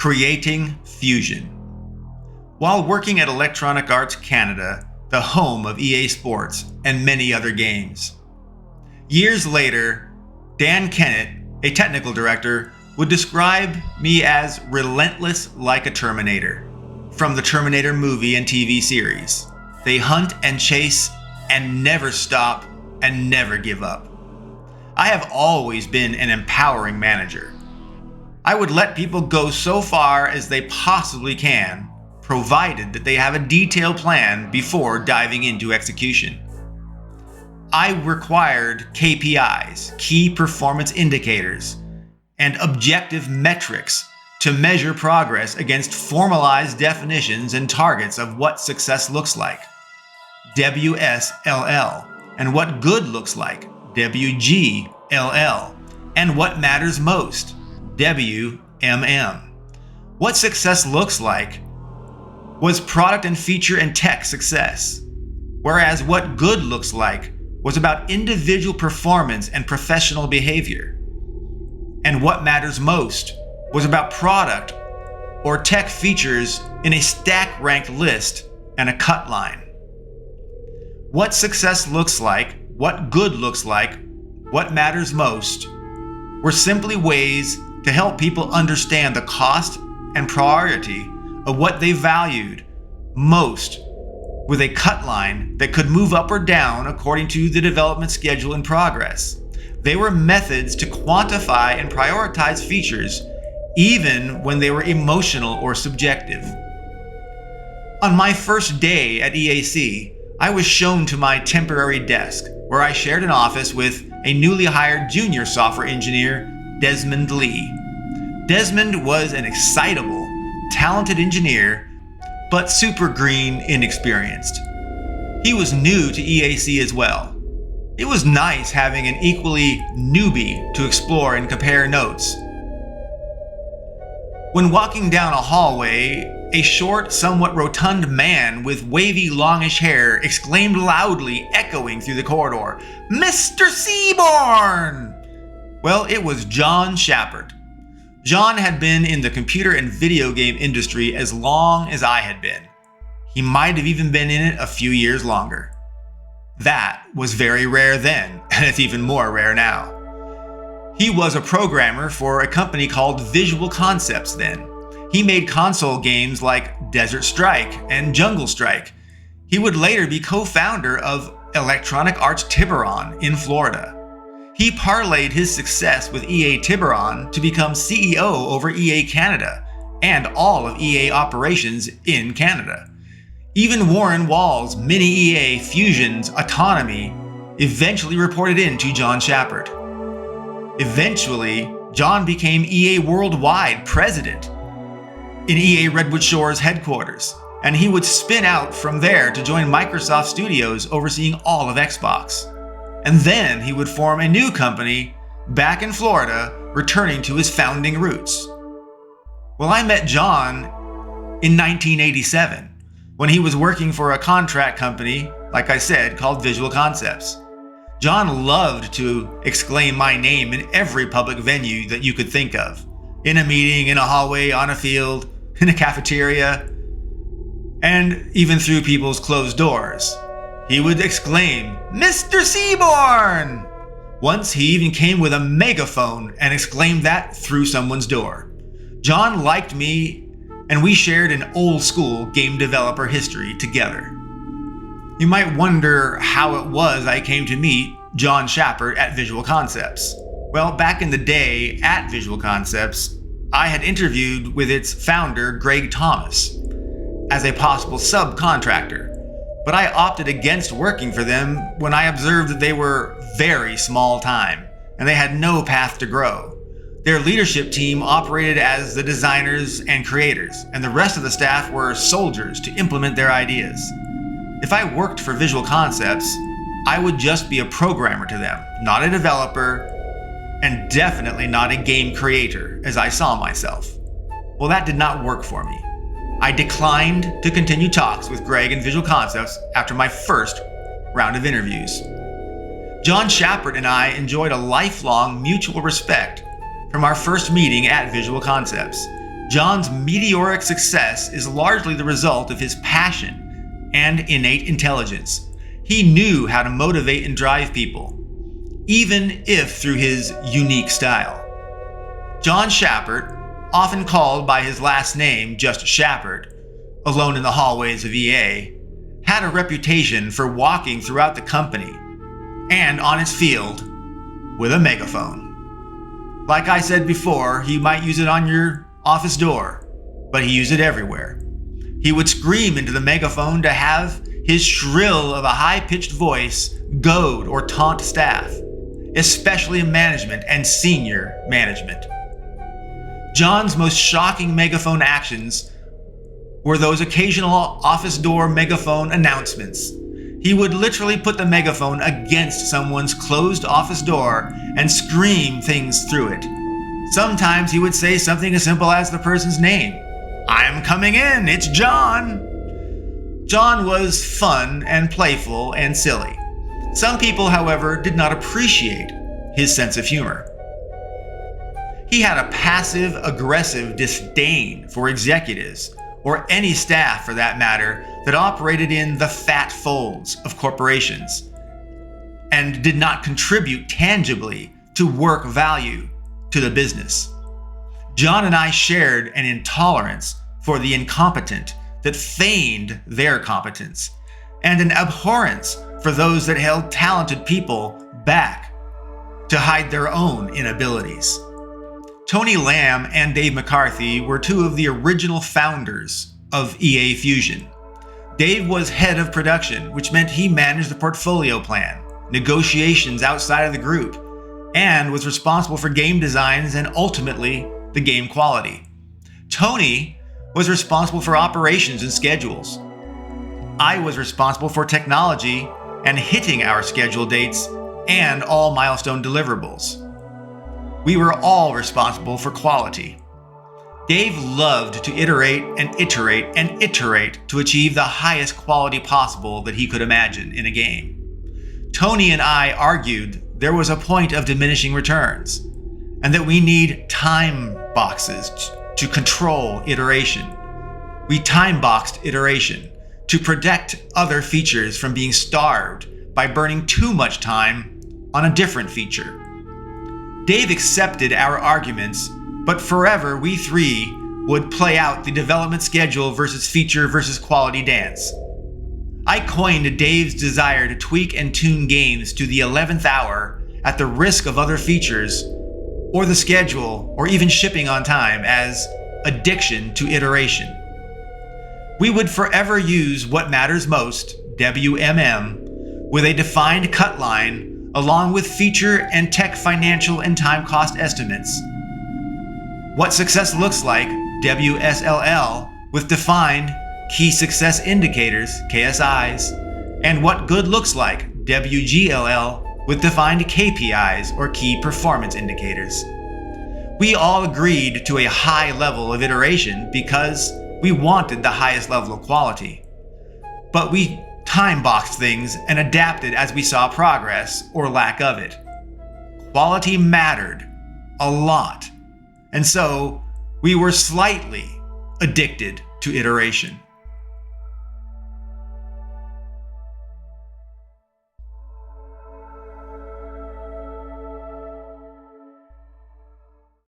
creating fusion. While working at Electronic Arts Canada, the home of EA Sports and many other games. Years later, Dan Kennett, a technical director, would describe me as relentless like a Terminator from the Terminator movie and TV series. They hunt and chase and never stop and never give up. I have always been an empowering manager. I would let people go so far as they possibly can, provided that they have a detailed plan before diving into execution. I required KPIs, key performance indicators, and objective metrics to measure progress against formalized definitions and targets of what success looks like, WSLL, and what good looks like, WGLL, and what matters most, WMM. What success looks like was product and feature and tech success, whereas what good looks like was about individual performance and professional behavior. And what matters most was about product or tech features in a stack ranked list and a cut line. What success looks like, what good looks like, what matters most were simply ways to help people understand the cost and priority of what they valued most, with a cut line that could move up or down according to the development schedule in progress. They were methods to quantify and prioritize features even when they were emotional or subjective. On my first day at EAC, I was shown to my temporary desk, where I shared an office with a newly hired junior software engineer, Desmond Lee. Desmond was an excitable, talented engineer, but super green inexperienced. He was new to EAC as well. It was nice having an equally newbie to explore and compare notes. When walking down a hallway, a short, somewhat rotund man with wavy, longish hair exclaimed loudly, echoing through the corridor, "Mr. Seaborn!" Well, it was John Shepard. John had been in the computer and video game industry as long as I had been. He might have even been in it a few years longer. That was very rare then, and it's even more rare now. He was a programmer for a company called Visual Concepts then. He made console games like Desert Strike and Jungle Strike. He would later be co-founder of Electronic Arts Tiburon in Florida. He parlayed his success with EA Tiburon to become CEO over EA Canada and all of EA operations in Canada. Even Warren Wall's mini EA Fusion's autonomy eventually reported in to John Shepard. Eventually, John became EA Worldwide president in EA Redwood Shores headquarters, and he would spin out from there to join Microsoft Studios overseeing all of Xbox. And then he would form a new company back in Florida, returning to his founding roots. Well, I met John in 1987 when he was working for a contract company, like I said, called Visual Concepts. John loved to exclaim my name in every public venue that you could think of. In a meeting, in a hallway, on a field, in a cafeteria, and even through people's closed doors. He would exclaim, "Mr. Seaborn!" Once he even came with a megaphone and exclaimed that through someone's door. John liked me, and we shared an old school game developer history together. You might wonder how it was I came to meet John Shepard at Visual Concepts. Well, back in the day at Visual Concepts, I had interviewed with its founder, Greg Thomas, as a possible subcontractor, but I opted against working for them when I observed that they were very small time and they had no path to grow. Their leadership team operated as the designers and creators, and the rest of the staff were soldiers to implement their ideas. If I worked for Visual Concepts, I would just be a programmer to them, not a developer, and definitely not a game creator, as I saw myself. Well, that did not work for me. I declined to continue talks with Greg and Visual Concepts after my first round of interviews. John Shepard and I enjoyed a lifelong mutual respect from our first meeting at Visual Concepts. John's meteoric success is largely the result of his passion and innate intelligence. He knew how to motivate and drive people, even if through his unique style. John Shepard, often called by his last name just Shepard, alone in the hallways of EA, had a reputation for walking throughout the company and on its field with a megaphone. Like I said before, he might use it on your office door, but he used it everywhere. He would scream into the megaphone to have his shrill of a high-pitched voice goad or taunt staff, especially management and senior management. John's most shocking megaphone actions were those occasional office door megaphone announcements. He would literally put the megaphone against someone's closed office door and scream things through it. Sometimes he would say something as simple as the person's name. "I'm coming in, it's John." John was fun and playful and silly. Some people, however, did not appreciate his sense of humor. He had a passive-aggressive disdain for executives, or any staff for that matter, that operated in the fat folds of corporations and did not contribute tangibly to work value to the business. John and I shared an intolerance for the incompetent that feigned their competence, and an abhorrence for those that held talented people back to hide their own inabilities. Tony Lamb and Dave McCarthy were two of the original founders of EA Fusion. Dave was head of production, which meant he managed the portfolio plan, negotiations outside of the group, and was responsible for game designs and ultimately the game quality. Tony was responsible for operations and schedules. I was responsible for technology and hitting our schedule dates and all milestone deliverables. We were all responsible for quality. Dave loved to iterate and iterate and iterate to achieve the highest quality possible that he could imagine in a game. Tony and I argued there was a point of diminishing returns, and that we need time boxes to control iteration. We time-boxed iteration to protect other features from being starved by burning too much time on a different feature. Dave accepted our arguments, but forever we three would play out the development schedule versus feature versus quality dance. I coined Dave's desire to tweak and tune games to the 11th hour at the risk of other features, or the schedule, or even shipping on time as addiction to iteration. We would forever use what matters most, WMM, with a defined cut line along with feature and tech financial and time cost estimates. What success looks like, WSLL, with defined key success indicators, KSIs, and what good looks like, WGLL, with defined KPIs or key performance indicators. We all agreed to a high level of iteration because we wanted the highest level of quality. But we time-boxed things and adapted as we saw progress or lack of it. Quality mattered a lot, and so we were slightly addicted to iteration.